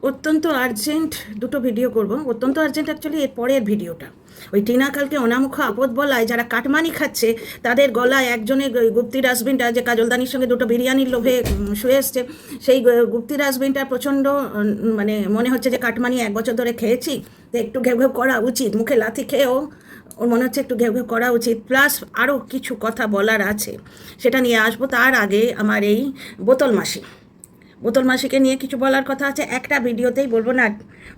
অত্যন্ত আর্জেন্ট দুটো ভিডিও করব। অত্যন্ত আর্জেন্ট অ্যাকচুয়ালি এর পরের ভিডিওটা। ওই টিনা কালকে অনামুখ আপদ বলায় যারা কাটমানি খাচ্ছে তাদের গলায় একজনের গুপ্তি ডাস্টবিনটা যে কাজলদানির সঙ্গে দুটো বিরিয়ানির লোভে শুয়ে এসছে, সেই গুপ্তি ডাস্টবিনটা প্রচণ্ড মানে মনে হচ্ছে যে কাটমানি 1 বছর ধরে খেয়েছি, তো একটু ঘেউ ঘেউ করা উচিত। মুখে লাথি খেয়েও ওর মনে হচ্ছে একটু ঘেউ ঘেউ করা উচিত। প্লাস আরও কিছু কথা বলার আছে, সেটা নিয়ে আসবো। তার আগে আমার এই বোতল মাসিকে নিয়ে কিছু বলার কথা আছে। একটা ভিডিওতেই বলবো না,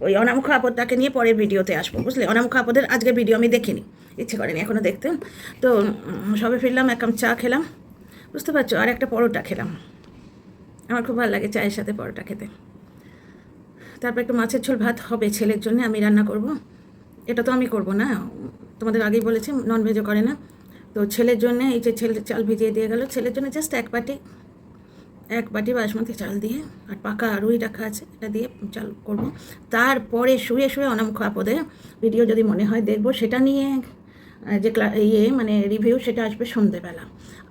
ওই অনামুখ আপদটাকে নিয়ে পরের ভিডিওতে আসবো, বুঝলে? অনামুখ আপদের আজকে ভিডিও আমি দেখিনি, ইচ্ছে করেনি এখনও দেখতে। তো সবে ফিরলাম, 1 কাপ চা খেলাম, বুঝতে পারছো, আর একটা পরোটা খেলাম। আমার খুব ভালো লাগে চায়ের সাথে পরোটা খেতে। তারপর একটু মাছের ঝোল ভাত হবে ছেলের জন্য, আমি রান্না করব। এটা তো আমি করব না, তোমাদের আগেই বলেছি ননভেজও করে না। তো ছেলের জন্য এই যে ছেলে চাল ভিজিয়ে দিয়ে গেল, ছেলের জন্য জাস্ট এক বাটি বাসমতি চাল দিয়ে, আর পাকা রুই রাখা আছে, এটা দিয়ে চাল করব। তারপরে শুয়ে শুয়ে অনামুখ আপদে ভিডিও যদি মনে হয় দেখব, সেটা নিয়ে যে মানে রিভিউ, সেটা আসবে সন্ধেবেলা।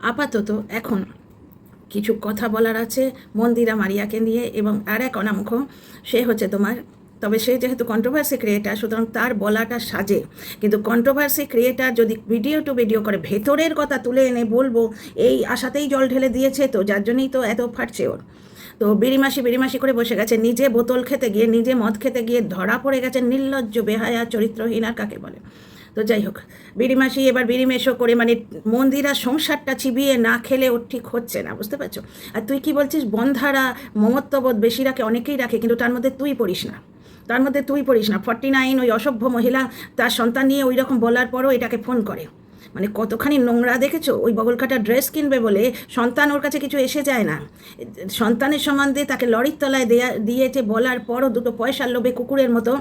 আপাতত এখন কিছু কথা বলার আছে মন্দিরা মারিয়াকে নিয়ে, এবং আর এক অনামুখ, সে হচ্ছে তোমার, তবে সে যেহেতু কন্ট্রোভার্সি ক্রিয়েটার সুতরাং তার বলাটা সাজে, কিন্তু কন্ট্রোভার্সি ক্রিয়েটার যদি ভিডিও টু ভিডিও করে ভেতরের কথা তুলে এনে বলবো, এই আশাতেই জল ঢেলে দিয়েছে, তো যার জন্যই তো এত ফাটছে ওর। তো বিড়িমাসি করে বসে গেছে, নিজে বোতল খেতে গিয়ে, নিজে মদ খেতে গিয়ে ধরা পড়ে গেছে, নির্লজ্জ বেহায়া চরিত্রহীন, আর কাকে বলে। তো যাই হোক, বিড়িমাসি এবার বিড়িমেশো করে, মানে মন্দিরা সংসারটা চিবিয়ে না খেলে ওর ঠিক হচ্ছে না, বুঝতে পারছো? আর তুই কি বলছিস, বন্ধারা মমত্ববোধ বেশি রাখে, অনেকেই রাখে, কিন্তু তার মধ্যে তুই পড়িস না। 49 ওই অসভ্য মহিলা তার সন্তান নিয়ে ওই রকম বলার পরও এটাকে ফোন করে, মানে কতখানি নোংরা দেখেছো? ওই বগলকাটা ড্রেস কিনবে বলে সন্তান ওর কাছে কিছু এসে যায় না, সন্তানের সম্বন্ধে তাকে লরির তলায় দিয়েছে বলার পরও দুটো পয়সার লোভে কুকুরের মতো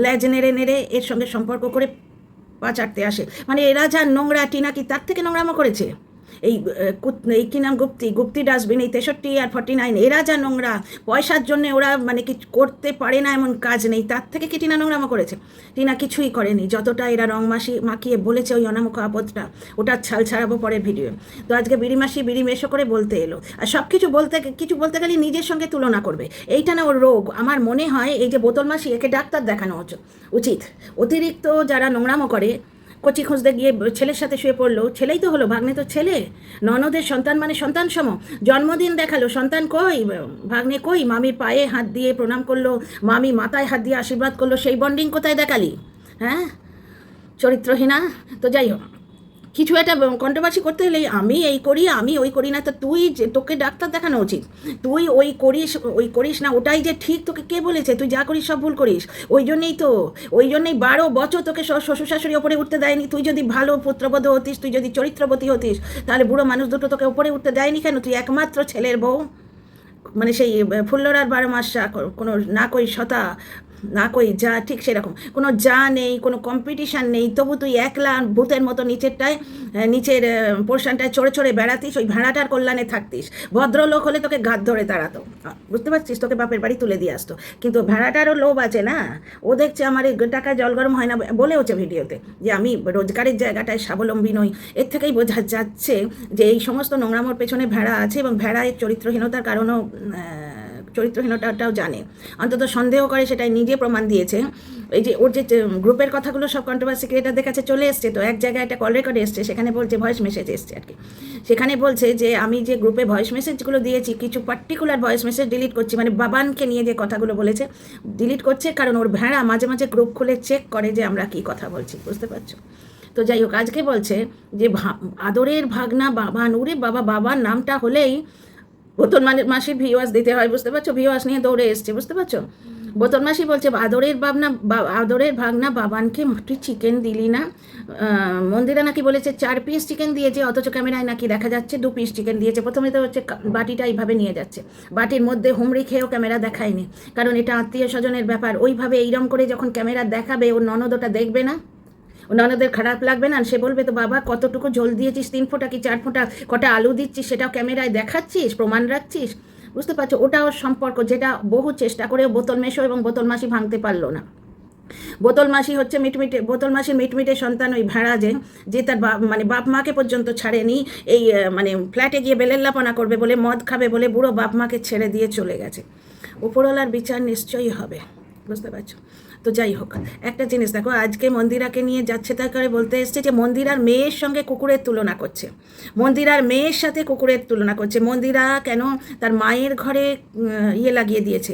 ল্যাজ নেড়ে এর সঙ্গে সম্পর্ক করে পা চাটতে আসে। মানে এরা যা নোংরা, টিনা কি তার থেকে নোংরামো করেছে? এই কী নাম, গুপ্তি ডাস্টবিন, এই 63 আর 49, এরা যা নোংরা, পয়সার জন্য ওরা মানে কি করতে পারে না এমন কাজ নেই, তার থেকে কি টিনা নোংরামো করেছে? টিনা কিছুই করেনি, যতটা এরা রং মাখিয়ে বলেছে ওই অনামুখ আপদটা, ওটা ছাল ছাড়াবো পরের ভিডিও। তো আজকে বিড়িমেশো করে বলতে এলো, আর সব কিছু বলতে গেলে নিজের সঙ্গে তুলনা করবে, এইটা না ওর রোগ। আমার মনে হয় এই যে বোতল মাসি, একে ডাক্তার দেখানো উচিত। অতিরিক্ত যারা নোংরামো করে, কচি খুঁজতে গিয়ে ছেলের সাথে শুয়ে পড়লো, ছেলেই তো হলো, ভাগ্নে তো ছেলে, ননদের সন্তান মানে সন্তান সম, জন্মদিন দেখালো, সন্তান কই, ভাগ্নে কই, মামির পায়ে হাত দিয়ে প্রণাম করলো, মামি মাথায় হাত দিয়ে আশীর্বাদ করলো, সেই বন্ডিং কোথায় দেখালি? হ্যাঁ, চরিত্রহীনা। তো যাই হোক, কিছু একটা কন্ট্রোভার্সি করতে হলেই আমি এই করি, আমি ওই করি না, তো তুই যে, তোকে ডাক্তার দেখানো উচিত। তুই ওই করিস না, ওটাই যে ঠিক, তোকে কে বলেছে? তুই যা করিস সব ভুল করিস। ওই জন্যই 12 বছর তোকে শ্বশুর শাশুড়ি ওপরে উঠতে দেয়নি। তুই যদি ভালো পুত্রবধূ হতিস, তুই যদি চরিত্রবতী হতিস, তাহলে বুড়ো মানুষ দুটো তোকে ওপরে উঠতে দেয়নি কেন? তুই একমাত্র ছেলের বউ, মানে সেই ফুল্লরার 12 মাস কোনো না কই শতা, না কই যা, ঠিক সেরকম কোনো যা নেই, কোনো কম্পিটিশান নেই, তবু তুই একলা ভূতের মতো নিচের পোর্শনটায় চড়ে বেড়াতিস, ওই ভেড়াটার কল্যাণে থাকতিস। ভদ্রলোক হলে তোকে গাদ ধরে তাড়াতো, বুঝতে পারছিস, তোকে বাপের বাড়ি তুলে দিয়ে আসতো। কিন্তু ভেড়াটারও লোভ আছে না, ও দেখছে আমার এই টাকায় জল গরম হয় না, বলেওছে ভিডিওতে যে আমি রোজগারের জায়গাটায় স্বাবলম্বী নই। এর থেকেই বোঝা যাচ্ছে যে এই সমস্ত নোংরামোর পেছনে ভেড়া আছে, এবং ভেড়া এর চরিত্রহীনতার কারণও চরিত্রহীনতাটাও জানে, অন্তত সন্দেহ করে, সেটাই নিজে প্রমাণ দিয়েছে। এই যে ওর যে গ্রুপের কথাগুলো সব কন্ট্রোভার্সি ক্রিয়েটারদের কাছে চলে এসছে, তো এক জায়গায় একটা কল রেকর্ড এসছে, সেখানে বলছে, ভয়েস মেসেজ এসছে আর কি, সেখানে বলছে যে আমি যে গ্রুপে ভয়েস মেসেজগুলো দিয়েছি, কিছু পার্টিকুলার ভয়েস মেসেজ ডিলিট করছি, মানে বাবানকে নিয়ে যে কথাগুলো বলেছে ডিলিট করছে, কারণ ওর ভেড়া মাঝে মাঝে গ্রুপ খুলে চেক করে যে আমরা কী কথা বলছি, বুঝতে পারছো? তো যাই হোক, আজকে বলছে যে আদরের ভাগনা বাবান, ওরে বাবা, বাবার নামটা হলেই বোতল মাসির ভিউয়ার্স দিতে হয়, বুঝতে পারছো? ভিউয়ার্স নিয়ে দৌড়ে এসছে, বুঝতে পারছো? বোতল মাসি বলছে, আদরের ভাগনা বাবানকে তুই চিকেন দিলি না। মন্দিরা নাকি বলেছে 4 পিস চিকেন দিয়েছে, অথচ ক্যামেরায় নাকি দেখা যাচ্ছে 2 পিস চিকেন দিয়েছে। প্রথমে তো হচ্ছে বাটিটা এইভাবে নিয়ে যাচ্ছে, বাটির মধ্যে হুমড়ি খেয়েও ক্যামেরা দেখায়নি, কারণ এটা আত্মীয় স্বজনের ব্যাপার। ওইভাবে এইরম করে যখন ক্যামেরা দেখাবে, ওর ননদ ওটা দেখবে না? ননদের খারাপ লাগবে না? সে বলবে, তো বাবা কতটুকু ঝোল দিয়েছিস, 3 ফোঁটা কি 4 ফোঁটা, কটা আলু দিচ্ছিস, সেটাও ক্যামেরায় দেখাচ্ছিস, প্রমাণ রাখছিস, বুঝতে পারছো? ওটাও সম্পর্ক, যেটা বহু চেষ্টা করেও বোতল মেশো এবং বোতল মাসি ভাঙতে পারলো না। বোতল মাসি হচ্ছে বোতল মাসির মিটমিটে সন্তান, ওই ভেড়া যে তার মানে বাপ মাকে পর্যন্ত ছাড়েনি, এই মানে ফ্ল্যাটে গিয়ে বেলেল্লাপনা করবে বলে, মদ খাবে বলে বুড়ো বাপ মাকে ছেড়ে দিয়ে চলে গেছে। উপরওয়ালার বিচার নিশ্চয়ই হবে, বুঝতে পারছো? তো যাই হোক, একটা জিনিস দেখো, আজকে মন্দিরাকে নিয়ে যাচ্ছে তাই করে বলতে এসছে যে মন্দিরার মেয়ের সঙ্গে কুকুরের তুলনা করছে, মন্দিরার মেয়ের সাথে কুকুরের তুলনা করছে। মন্দিরা কেন তার মায়ের ঘরে ইয়ে লাগিয়ে দিয়েছে,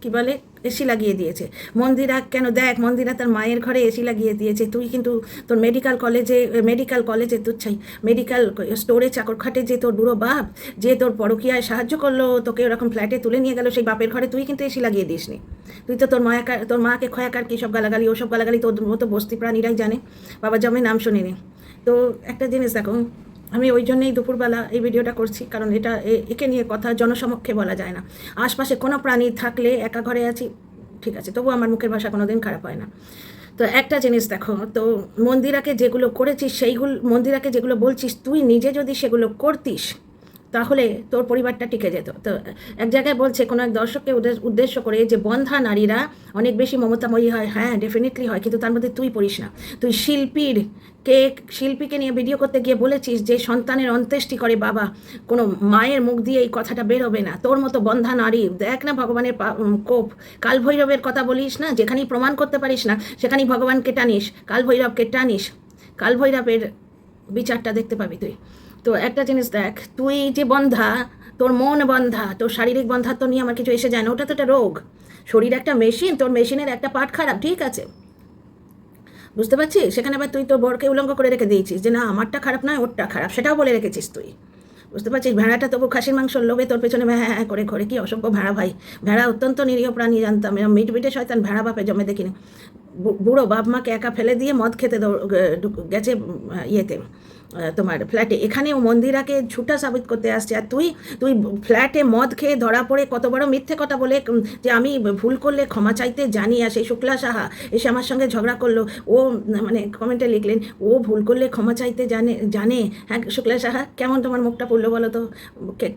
কি বলে, এসি লাগিয়ে দিয়েছে। মন্দিরা কেন, দেখ মন্দিরা তার মায়ের ঘরে এসি লাগিয়ে দিয়েছে, তুই কিন্তু তোর মেডিকেল কলেজে তুই চাই মেডিকেল স্টোরে চাকর খাটে যে তোর বুড়ো বাপ, যে তোর পরকীয়ায় সাহায্য করলো, তোকে ওরকম ফ্ল্যাটে তুলে নিয়ে গেল, সেই বাপের ঘরে তুই কিন্তু এসি লাগিয়ে দিসনি। তুই তো তোর মাকে খয়াকার কী সব গালাগালি, ওসব গালাগালি তোর মতো বস্তি প্রাণীরাই জানে, বাবা জমে নাম শুনিনি। তো একটা জিনিস দেখো, আমি ওই জন্যই দুপুরবেলা এই ভিডিওটা করছি, কারণ এটা একে নিয়ে কথা জনসমক্ষে বলা যায় না। আশপাশে কোনো প্রাণী থাকলে, একা ঘরে আছি ঠিক আছে, তবু আমার মুখের ভাষা কোনো দিন খারাপ হয় না। তো একটা জিনিস দেখো, তো মন্দিরাকে যেগুলো করেছিস মন্দিরাকে যেগুলো বলছিস, তুই নিজে যদি সেগুলো করতিস তাহলে তোর পরিবারটা টিকে যেত। তো এক জায়গায় বলছে কোনো এক দর্শককে উদ্দেশ্য করে যে বন্ধা নারীরা অনেক বেশি মমতাময়ী হয়। হ্যাঁ, ডেফিনেটলি হয়, কিন্তু তার মধ্যে তুই পড়িস না। তুই শিল্পীকে নিয়ে ভিডিও করতে গিয়ে বলেছিস যে সন্তানের অন্ত্যেষ্টি করে বাবা, কোনো মায়ের মুখ দিয়ে এই কথাটা বেরোবে না। তোর মতো বন্ধা নারী, দেখ না ভগবানের কোপ, কালভৈরবের কথা বলিস না, যেখানেই প্রমাণ করতে পারিস না সেখানেই ভগবানকে টানিস, কালভৈরবকে টানিস, কালভৈরবের বিচারটা দেখতে পাবি তুই। তো একটা জিনিস দেখ, তুই যে বন্ধা, তোর মন বন্ধা, তোর শারীরিক বন্ধাত্ব নিয়ে আমার কিছু এসে যায় না, ওটা তো একটা রোগ। শরীর একটা মেশিন, তোর মেশিনের একটা পার্ট খারাপ, ঠিক আছে, বুঝতে পারছিস? সেখানে আবার তুই তোর বরকে উলঙ্গ করে রেখে দিয়েছিস যে না আমারটা খারাপ নয় ওরটা খারাপ, সেটাও বলে রেখেছিস তুই, বুঝতে পারছিস? ভেড়াটা তবু খাসির মাংসর লোভে তোর পেছনে হ্যাঁ হ্যাঁ করে ঘরে, কি অসভ্য ভেড়া ভাই। ভেড়া অত্যন্ত নিরীহ প্রাণী, জানতাম, এরকম মিটমিটে শয়তান ভেড়া বাপে জমে দেখিনি। বুড়ো বাপ মাকে একা ফেলে দিয়ে মদ খেতে গেছে ইয়েতে, তোমার ফ্ল্যাটে। এখানেও মন্দিরাকে ঝুটা সাবিত করতে আসছে, আর তুই ফ্ল্যাটে মদ খেয়ে ধরা পড়ে কত বড় মিথ্যে কথা বলে যে আমি ভুল করলে ক্ষমা চাইতে জানি, আর সেই শুক্লা সাহা এসে আমার সঙ্গে ঝগড়া করলো, ও মানে কমেন্টে লিখলেন ও ভুল করলে ক্ষমা চাইতে জানে। হ্যাঁ শুক্লা সাহা, কেমন তোমার মুখটা পড়লো বলো তো,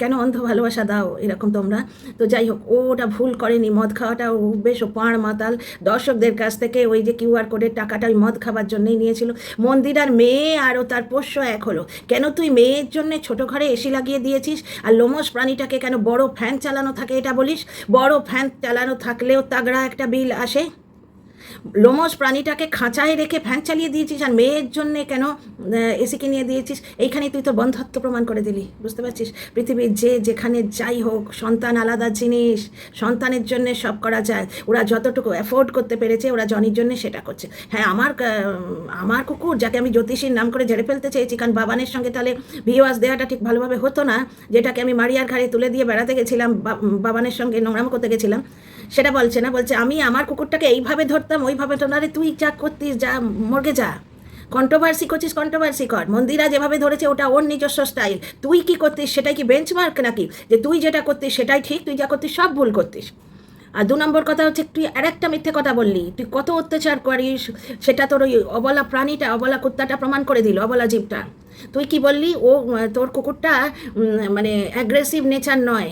কেন অন্ধ ভালোবাসা দাও এরকম তোমরা? তো যাই হোক, ও ওটা ভুল করেনি, মদ খাওয়াটা ও বেশ ও পাঁড় মাতাল, দর্শকদের কাছ থেকে ওই যে QR কোডের টাকাটা ওই মদ খাবার জন্যই নিয়েছিল। মন্দিরার মেয়ে আরও তার পোষ্য এক হলো। কেন তুই মেয়ের জন্য ছোট ঘরে এসি লাগিয়ে দিয়েছিস, আর লোমস প্রাণীটাকে কেন বড় ফ্যান চালানো থাকে এটা বলিস? বড় ফ্যান চালানো থাকলেও তাগড়া একটা বিল আসে। লোমস প্রাণীটাকে খাঁচায় রেখে ফ্যান চালিয়ে দিয়েছিস, আর মেয়ের জন্য কেন এসি কিনে দিয়েছিস? এইখানে তুই তো বন্ধত্ব প্রমাণ করে দিলি, বুঝতে পারছিস? পৃথিবীর যেখানে যাই হোক, সন্তান আলাদা জিনিস, সন্তানের জন্য সব করা যায়। ওরা যতটুকু অ্যাফোর্ড করতে পেরেছে ওরা জনির জন্য সেটা করছে। হ্যাঁ, আমার কুকুর যাকে আমি জ্যোতিষীর নাম করে ঝেড়ে ফেলতে চেয়েছি, কারণ বাবানের সঙ্গে তাহলে ভিওয়াস দেওয়াটা ঠিক ভালোভাবে হতো না, যেটাকে আমি মারিয়ার ঘাড়ে তুলে দিয়ে বেড়াতে গেছিলাম, বাবানের সঙ্গে নোংরাম করতে গেছিলাম, সেটা বলছে না, বলছে আমি আমার কুকুরটাকে এইভাবে ধরতাম ওইভাবে তো না রে, তুই যা করতিস, যা মর্গে যা, কন্ট্রোভার্সি করছিস, কন্ট্রোভার্সি কর। মন্দিরা যেভাবে ধরেছে ওটা ওর নিজস্ব স্টাইল, তুই কি করতিস সেটাই কি বেঞ্চমার্ক নাকি, যে তুই যেটা করতিস সেটাই ঠিক, তুই যা করতিস সব ভুল করতিস? আর 2 নম্বর কথা হচ্ছে, তুই আরেকটা মিথ্যে কথা বললি, তুই কত অত্যাচার করিস সেটা তোর ওই অবলা প্রাণীটা, অবলা কুত্তাটা প্রমাণ করে দিল, অবলা জীবটা। তুই কি বললি, ও তোর কুকুরটা মানে অ্যাগ্রেসিভ নেচার নয়।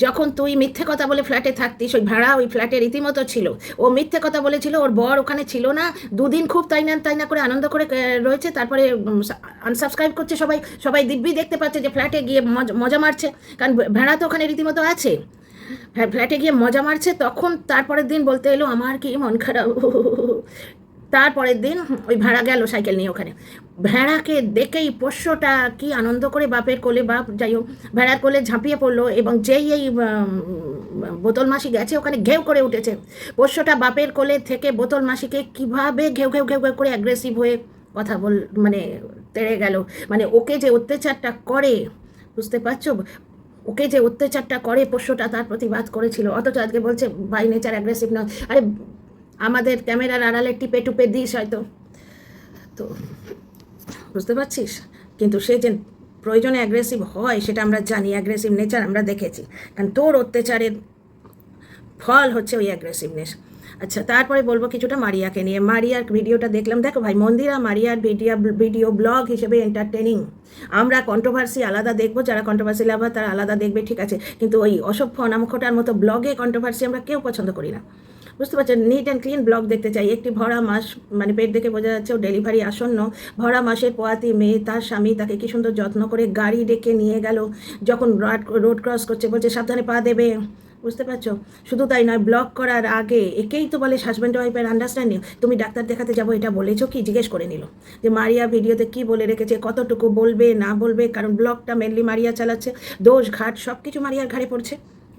যখন তুই মিথ্যে কথা বলে ফ্ল্যাটে থাকতিস, ওই ভাড়া ওই ফ্ল্যাটে রীতিমতো ছিল, ও মিথ্যে কথা বলেছিল, ওর বর ওখানে ছিল না, 2 দিন খুব তাই না করে আনন্দ করে রয়েছে, তারপরে আনসাবস্ক্রাইব করছে সবাই দিব্যি দেখতে পাচ্ছে যে ফ্ল্যাটে গিয়ে মজা মারছে, কারণ ভেড়া তো ওখানে রীতিমতো আছে, ফ্ল্যাটে গিয়ে মজা মারছে। তখন তারপরের দিন বলতে এলো আমার কি মন খারাপ। তারপরের দিন ওই ভেড়া গেল সাইকেল নিয়ে ওখানে, ভেড়াকে দেখেই পোষ্যটা কি আনন্দ করে বাপের কোলে, বাপ যাই হোক ভেড়ার কোলে ঝাঁপিয়ে পড়লো, এবং যেই এই বোতল মাসি গেছে ওখানে ঘেউ করে উঠেছে। পোষ্যটা বাপের কোলে থেকে বোতল মাসিকে কীভাবে ঘেউ ঘেউ ঘেউ ঘেউ করে অ্যাগ্রেসিভ হয়ে কথা মানে তেড়ে গেল, মানে ওকে যে অত্যাচারটা করে, বুঝতে পারছো? ওকে যে অত্যাচারটা করে পোষ্যটা, তার প্রতিবাদ করেছিল, অথচ আজকে বলছে বাই নেচার অ্যাগ্রেসিভ নয়। আরে আমাদের ক্যামেরার আড়ালে টিপে টুপে দিস হয়তো, তো বুঝতে পারছিস? কিন্তু সে যে প্রয়োজনে অ্যাগ্রেসিভ হয় সেটা আমরা জানি, অ্যাগ্রেসিভ নেচার আমরা দেখেছি, কারণ তোর অত্যাচারের ফল হচ্ছে ওই অ্যাগ্রেসিভনেস। আচ্ছা, তারপরে বলবো কিছুটা মারিয়াকে নিয়ে। মারিয়ার ভিডিওটা দেখলাম, দেখো ভাই, মন্দিরা মারিয়ার ভিডিও ব্লগ হিসেবে এন্টারটেনিং। আমরা কন্ট্রোভার্সি আলাদা দেখবো, যারা কন্ট্রোভার্সি লাভার তারা আলাদা দেখবে, ঠিক আছে, কিন্তু ওই অসভ্য অনামুখটার মতো ব্লগে কন্ট্রোভার্সি আমরা কেউ পছন্দ করি না, বুঝতে পারছেন? নিট অ্যান্ড ক্লিন ব্লগ দেখতে চাই। একটি ভরা মাস, মানে পেট দেখে বোঝা যাচ্ছে ও ডেলিভারি আসন্ন, ভরা মাসের পোয়াতি মেয়ে, তার স্বামী তাকে কি সুন্দর যত্ন করে গাড়ি ডেকে নিয়ে গেল, যখন রোড ক্রস করছে বলছে সাবধানে পা দেবে, বুঝতে পারছো? শুধু তাই নয়, ব্লক করার আগে একেই তো বলে হাজব্যান্ড ওয়াইফের আন্ডারস্ট্যান্ডিং, তুমি ডাক্তার দেখাতে যাবো এটা বলেছো কি, জিজ্ঞেস করে নিল যে মারিয়া ভিডিওতে কি বলে রেখেছে, কতটুকু বলবে না বলবে, কারণ ব্লগটা মেনলি মারিয়া চালাচ্ছে, দোষ ঘাট সব কিছু মারিয়ার ঘাড়ে পড়ছে।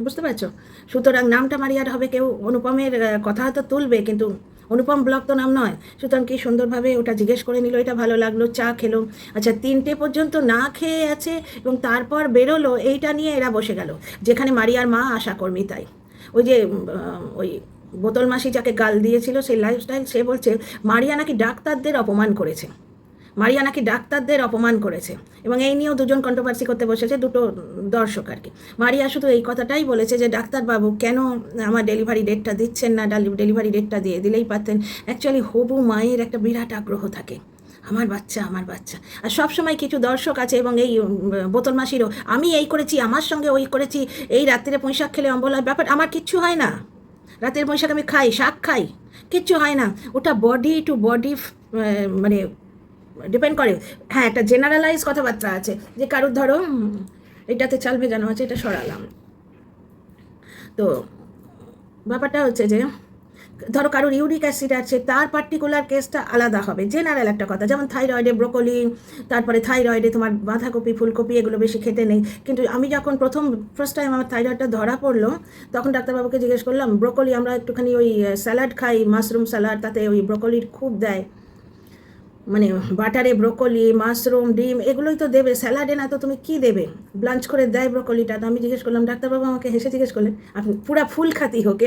বুঝতে পারছো? সুতরাং নামটা মারিয়ার হবে, কেউ অনুপমের কথা হয়তো তুলবে, কিন্তু অনুপম ব্লগ তো নাম নয়। সুতরাং কি সুন্দরভাবে ওটা জিজ্ঞেস করে নিল, এটা ভালো লাগলো। চা খেলো, আচ্ছা 3টে পর্যন্ত না খেয়ে আছে এবং তারপর বেরোলো, এইটা নিয়ে এরা বসে গেল, যেখানে মারিয়ার মা আশাকর্মী। তাই ওই যে ওই বোতল মাসি যাকে গাল দিয়েছিল সেই লাইফস্টাইল, সে বলছে মারিয়া নাকি ডাক্তারদের অপমান করেছে, মারিয়া নাকি ডাক্তারদের অপমান করেছে, এবং এই নিয়েও দুজন কন্ট্রোভার্সি করতে বসেছে, দুটো দর্শক আর কি। মারিয়া শুধু এই কথাটাই বলেছে যে ডাক্তারবাবু কেন আমার ডেলিভারি ডেটটা দিচ্ছেন না, ডেলিভারি ডেটটা দিয়ে দিলেই পারতেন। অ্যাকচুয়ালি হবু মায়ের একটা বিরাট আগ্রহ থাকে, আমার বাচ্চা আমার বাচ্চা। আর সবসময় কিছু দর্শক আছে, এবং এই বোতল মাসিরও, আমি এই করেছি, আমার সঙ্গে ওই করেছি, এই রাত্রিরে পুঁইশাক খেলে অম্বল হয়, ব্যাপার আমার কিচ্ছু হয় না। রাতের পুঁইশাক আমি খাই, শাক খাই, কিচ্ছু হয় না। ওটা বডি টু বডি মানে ডিপেন্ড করে। হ্যাঁ, একটা জেনারেলাইজ কথাবার্তা আছে যে কারোর ধরো এটাতে চাল ভেজানো আছে, এটা সরালাম। তো ব্যাপারটা হচ্ছে যে ধরো কারোর ইউরিক অ্যাসিড আছে, তার পার্টিকুলার কেসটা আলাদা হবে, জেনারেল একটা কথা। যেমন থাইরয়েডে ব্রোকলি, তারপরে থাইরয়েডে তোমার বাঁধাকপি ফুলকপি এগুলো বেশি খেতে নেই। কিন্তু আমি যখন ফার্স্ট টাইম আমার থাইরয়েডটা ধরা পড়লো, তখন ডাক্তারবাবুকে জিজ্ঞেস করলাম, ব্রোকলি আমরা একটুখানি ওই স্যালাড খাই, মাশরুম স্যালাড, তাতে ওই ব্রোকলির খুব দেয়, মানে বাটারে ব্রোকলি মাশরুম ডিম এগুলোই তো দেবে, স্যালাডে না তো তুমি কি দেবে, ব্লাঞ্চ করে দেয় ব্রোকলিটা। তো আমি জিজ্ঞেস করলাম, ডাক্তারবাবু আমাকে হেসে জিজ্ঞেস করলেন, আপনি পুরা ফুল খাতি হোক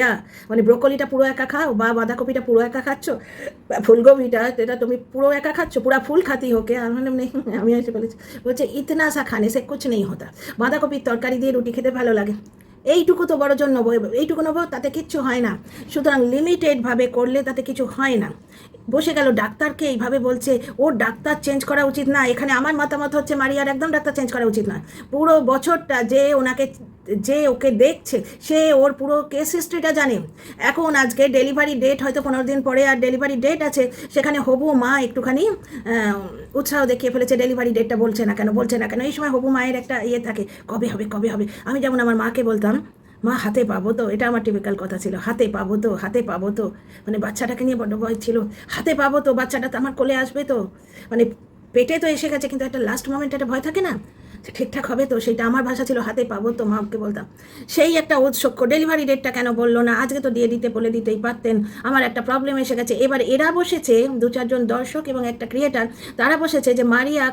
মানে ব্রোকলিটা পুরো একা খাও, বা বাঁধাকপিটা পুরো একা খাচ্ছ, ফুলকপিটা এটা তুমি পুরো একা খাচ্ছ, পুরা ফুল খাতি হোক আমি নেই। আমি এসে বলেছি, বলছে ইতনা সা খানে সে কুছ নেই হতা, বাঁধাকপির তরকারি দিয়ে রুটি খেতে ভালো লাগে, এইটুকু তো বড় জন্য নেবো, এইটুকু নেবো, তাতে কিচ্ছু হয় না। সুতরাং লিমিটেডভাবে করলে তাতে কিছু হয় না। বসে গেল ডাক্তারকে এইভাবে বলছে, ওর ডাক্তার চেঞ্জ করা উচিত না। এখানে আমার মতামত হচ্ছে মারিয়ার একদম ডাক্তার চেঞ্জ করা উচিত না। পুরো বছরটা যে ওকে দেখছে, সে ওর পুরো কেস হিস্ট্রিটা জানে। এখন আজকে ডেলিভারি ডেট হয়তো 15 দিন পরে আর ডেলিভারি ডেট আছে, সেখানে হবু মা একটুখানি উৎসাহ দেখিয়ে ফেলেছে, ডেলিভারি ডেটটা বলছে না কেন। এই সময় হবু মায়ের একটা ইয়ে থাকে, কবে হবে। আমি যেমন আমার মাকে বলতাম, মা হাতে পাবো তো, এটা আমার টিপিক্যাল কথা ছিল, হাতে পাবো তো, মানে বাচ্চাটাকে নিয়ে বড্ড ভয় ছিল, হাতে পাবো তো, বাচ্চাটা তো আমার কোলে আসবে তো, মানে পেটে তো এসে গেছে, কিন্তু একটা লাস্ট মোমেন্ট একটা ভয় থাকে না, ঠিকঠাক হবে তো, সেটা আমার ভাষা ছিল, হাতে পাবো তো, মাকে বলতাম। সেই একটা উৎসুক, ডেলিভারি ডেটটা কেন বললো না, আজকে তো দিয়ে দিতে বলে দিতেই পারতেন, আমার একটা প্রবলেম এসে গেছে। এবার এরা বসেছে 2-4 জন দর্শক এবং একটা ক্রিয়েটার, তারা বসেছে যে মারিয়া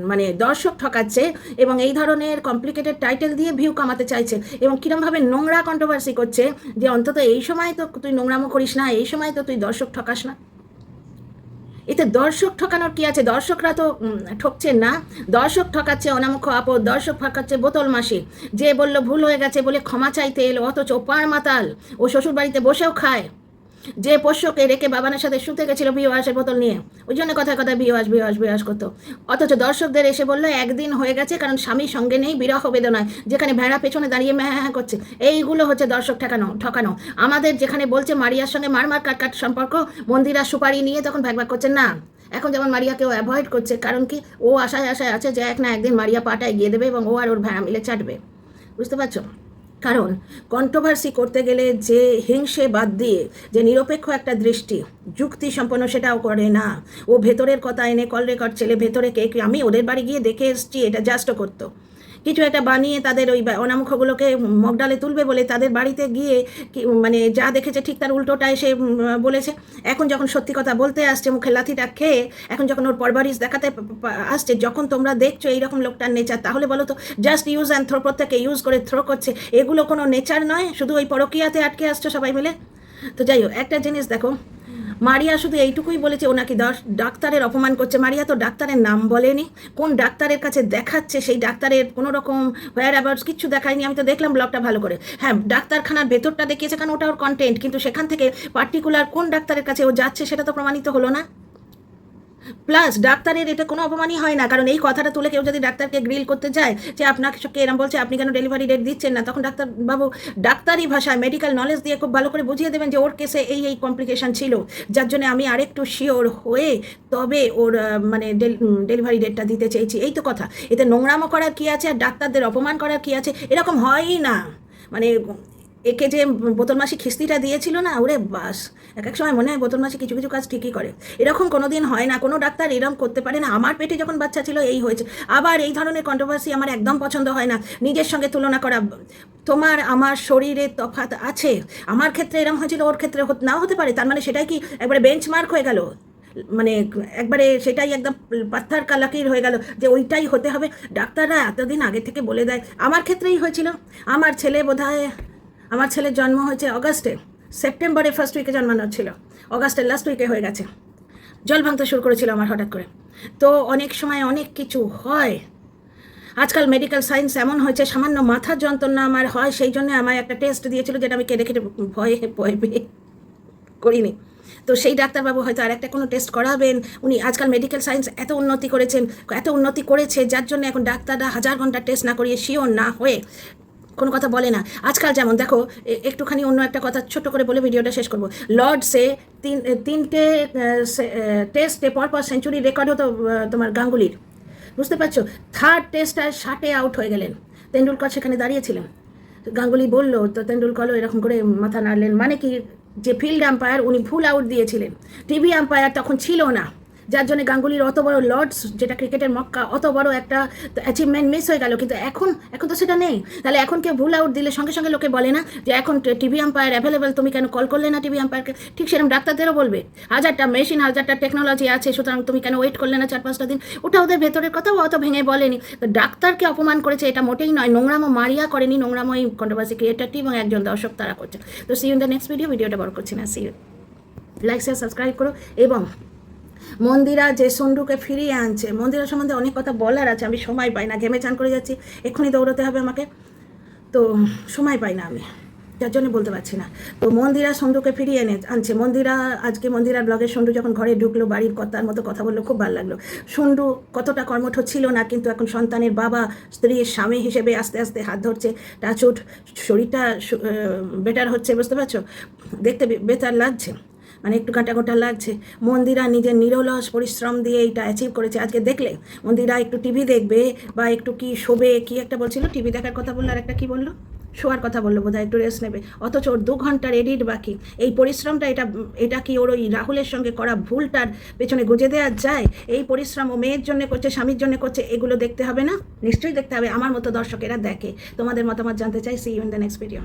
মানে দর্শক ঠকাচ্ছে এবং এই ধরনের কমপ্লিকেটেড টাইটেল দিয়ে ভিউ কামাতে চাইছে, এবং কিরমভাবে নোংরা কন্ট্রোভার্সি করছে যে অন্তত এই সময় তো তুই নোংরামো করিস না, এই সময় তো তুই দর্শক ঠকাস না। এতে দর্শক ঠকানোর কি আছে? দর্শকরা তো ঠকছে না, দর্শক ঠকাচ্ছে অনামুখ আপদ, দর্শক ঠকাচ্ছে বোতল মাসি, যে বলল ভুল হয়ে গেছে বলে ক্ষমা চাইতে এলো, অথচ পার মাতাল, ও শ্বশুর বাড়িতে বসেও খায়, যে পোষ্যকে রেখে বাবানের সাথে শুতে গেছিল বিওয়াসের বোতল নিয়ে, ওই জন্য কথায় কথায় বিওয়াস করতো, অথচ দর্শকদের এসে বললো একদিন হয়ে গেছে কারণ স্বামীর সঙ্গে নেই, বিরহ বেদনায়, যেখানে ভেড়া পেছনে দাঁড়িয়ে ম্যাঁ করছে। এইগুলো হচ্ছে দর্শক ঠকানো। আমাদের যেখানে বলছে মারিয়ার সঙ্গে মারমার কাট সম্পর্ক, মন্দিরা সুপারি নিয়ে তখন ভাগ করছে না। এখন যেমন মারিয়াকেও অ্যাভয়েড করছে, কারণ কি ও আশায় আছে যে এক না একদিন মারিয়া পাটা এগিয়ে দেবে এবং ও আর ওর ভেড়া মিলে চাটবে। বুঝতে পারছো? কারণ কন্ট্রোভার্সি করতে গেলে যে হিংসে বাদ দিয়ে যে নিরপেক্ষ একটা দৃষ্টি যুক্তি সম্পন্ন, সেটাও করে না। ও ভেতরের কথা এনে কল রেকর্ড ছেলে ভেতরে কে আমি ওদের বাড়ি গিয়ে দেখে এসছি, এটা জাস্টও করতো, কিছু একটা বানিয়ে তাদের ওই অনামুখগুলোকে মগডালে তুলবে বলে তাদের বাড়িতে গিয়ে মানে যা দেখেছে ঠিক তার উল্টোটা এসে বলেছে। এখন যখন সত্যি কথা বলতে আসছে, মুখে লাথিটা খেয়ে, এখন যখন ওর পরবারিশ দেখাতে আসছে, যখন তোমরা দেখছো এইরকম লোকটার নেচার, তাহলে বলো তো জাস্ট ইউজ অ্যান্ড থ্রো, প্রত্যেকে ইউজ করে থ্রো করছে, এগুলো কোনো নেচার নয়, শুধু ওই পরকীয়াতে আটকে আসছো সবাই মিলে। তো যাই হোক, একটা জিনিস দেখো, মারিয়া শুধু এইটুকুই বলেছে ও নাকি ডাক্তারের অপমান করছে। মারিয়া তো ডাক্তারের নাম বলেনি, কোন ডাক্তারের কাছে দেখাচ্ছে সেই ডাক্তারের কোনো রকম হোয়ার অ্যাবাউটস কিচ্ছু দেখায়নি। আমি তো দেখলাম ব্লগটা ভালো করে, হ্যাঁ ডাক্তারখানার ভেতরটা দেখিয়েছে কারণ ওটা ওর কন্টেন্ট, কিন্তু সেখান থেকে পার্টিকুলার কোন ডাক্তারের কাছে ও যাচ্ছে সেটা তো প্রমাণিত হলো না। প্লাস ডাক্তারের এটা কোনো অপমানই হয় না, কারণ এই কথাটা তুলে কেউ যদি ডাক্তারকে গ্রিল করতে যায় যে আপনাকে এরম বলছে, আপনি কেন ডেলিভারি ডেট দিচ্ছেন না, তখন ডাক্তারবাবু ডাক্তারি ভাষায় মেডিকেল নলেজ দিয়ে খুব ভালো করে বুঝিয়ে দেবেন যে ওর কেসে এই কমপ্লিকেশান ছিল, যার জন্য আমি আরেকটু শিওর হয়ে তবে ওর মানে ডেলিভারি ডেটটা দিতে চেয়েছি। এই তো কথা, এতে নোংরামো করার কী আছে আর ডাক্তারদের অপমান করার কী আছে? এরকম হয়ই না। মানে একে যে বোতল মাসি খিস্তিটা দিয়েছিল না, ওরে বাস, এক এক সময় মনে হয় বোতল মাসি কিছু কিছু কাজ ঠিকই করে। এরকম কোনো দিন হয় না, কোনো ডাক্তার এরকম করতে পারে না। আমার পেটে যখন বাচ্চা ছিল এই হয়েছে। আবার এই ধরনের কন্ট্রোভার্সি আমার একদম পছন্দ হয় না, নিজের সঙ্গে তুলনা করা। তোমার আমার শরীরে তফাৎ আছে, আমার ক্ষেত্রে এরকম হয়েছিল, ওর ক্ষেত্রে নাও হতে পারে। তার মানে সেটাই কি একবারে বেঞ্চমার্ক হয়ে গেল? মানে একবারে সেটাই একদম পাথর কালাকির হয়ে গেল যে ওইটাই হতে হবে? ডাক্তাররা এতদিন আগে থেকে বলে দেয়। আমার ক্ষেত্রেই হয়েছিল। আমার ছেলে বোধহয়, আমার ছেলের জন্ম হয়েছে অগাস্টে, সেপ্টেম্বরে ফার্স্ট উইকে জন্মানো ছিল, অগাস্টের লাস্ট উইকে হয়ে গেছে। জল ভাঙতে শুরু করেছিল আমার হঠাৎ করে। তো অনেক সময় অনেক কিছু হয়। আজকাল মেডিকেল সায়েন্স এমন হয়েছে, সামান্য মাথার যন্ত্রণা আমার হয়, সেই জন্য আমায় একটা টেস্ট দিয়েছিল, যেটা আমি কেটে কেটে ভয় পেয়ে করিনি। তো সেই ডাক্তারবাবু হয়তো আর একটা কোনো টেস্ট করাবেন। উনি আজকাল মেডিকেল সায়েন্স এত উন্নতি করেছে, যার জন্য এখন ডাক্তাররা 1000 ঘন্টা টেস্ট না করিয়ে, শিওর না হয়ে কোনো কথা বলে না। আজকাল যেমন দেখো, একটুখানি অন্য একটা কথা ছোট্ট করে বলে ভিডিওটা শেষ করবো। লর্ডসে তিনটে টেস্টে পরপর সেঞ্চুরি রেকর্ড হতো তোমার গাঙ্গুলির, বুঝতে পারছো? থার্ড টেস্ট আর 60-এ আউট হয়ে গেলেন। তেন্ডুলকর সেখানে দাঁড়িয়েছিলেন। গাঙ্গুলি বললো, তো তেন্ডুলকরও এরকম করে মাথা নাড়লেন। মানে কি, যে ফিল্ড আম্পায়ার উনি ভুল আউট দিয়েছিলেন, টিভি আম্পায়ার তখন ছিল না, যার জন্য গাঙ্গুলির অত বড় লর্ডস, যেটা ক্রিকেটের মক্কা, অত বড় একটা অ্যাচিভমেন্ট মিস হয়ে গেল। কিন্তু এখন তো সেটা নেই। তাহলে এখন কেউ ভুল আউট দিলে সঙ্গে সঙ্গে লোকে বলে না যে এখন টিভি আম্পায়ার অ্যাভেলেবেল, তুমি কেন কল করলে না টিভি আম্পায়ারকে? ঠিক সেরকম ডাক্তারদেরও বলবে, 1000টা মেশিন, 1000টা টেকনোলজি আছে, সুতরাং তুমি কেন ওয়েট করলে না 4-5টা দিন? ওটা ওদের ভেতরের কথা, অত ভেঙে বলেনি। তো ডাক্তারকে অপমান করেছে এটা মোটেই নয়, নোংরামো মারিয়া করেনি, নোংরামো এই কন্ট্রোভার্সি ক্রিয়েটারটি এবং একজন দর্শক তারা করছে। তো see you in the next ভিডিওটা বড় করছি না, see you, like share subscribe করো। এবং মন্দিরা যে সন্ডুকে ফিরিয়ে আনছে, মন্দিরা সম্বন্ধে অনেক কথা বলার আছে, আমি সময় পাই না, ঘেমে চান করে যাচ্ছি, এক্ষুনি দৌড়াতে হবে আমাকে, তো সময় পাই না আমি, যার জন্য বলতে পারছি না। তো মন্দিরা সন্ডুকে ফিরিয়ে আনছে। আজকে মন্দিরার ব্লগে সন্ডু যখন ঘরে ঢুকলো, বাড়ির কর্তার মতো কথা বললো, খুব ভালো লাগলো। সন্ডু কতটা কর্মঠ ছিল না, কিন্তু এখন সন্তানের বাবা, স্ত্রীর স্বামী হিসেবে আস্তে আস্তে হাত ধরছে। টাচউড, শরীরটা বেটার হচ্ছে, বুঝতে পারছো? দেখতে বেটার লাগছে, মানে একটু কাঁটা লাগছে। মন্দিরা নিজের নিরলস পরিশ্রম দিয়ে এইটা অ্যাচিভ করেছে। আজকে দেখলে মন্দিরা একটু টিভি দেখবে বা একটু কি শোবে, কি একটা বলছিল, টিভি দেখার কথা বললো, আর একটা কি বললো, শোয়ার কথা বললো বোধহয়, একটু রেস্ট নেবে, অথচ ওর 2 ঘন্টার এডিট বাকি। এই পরিশ্রমটা, এটা কি ওর ওই রাহুলের সঙ্গে করা ভুলটার পেছনে গুঁজে দেওয়া যায়? এই পরিশ্রম ও মেয়ের জন্য করছে, স্বামীর জন্য করছে, এগুলো দেখতে হবে না? নিশ্চয়ই দেখতে হবে। আমার মতো দর্শকেরা দেখে। তোমাদের মতামত জানতে চাই। See you in the next video.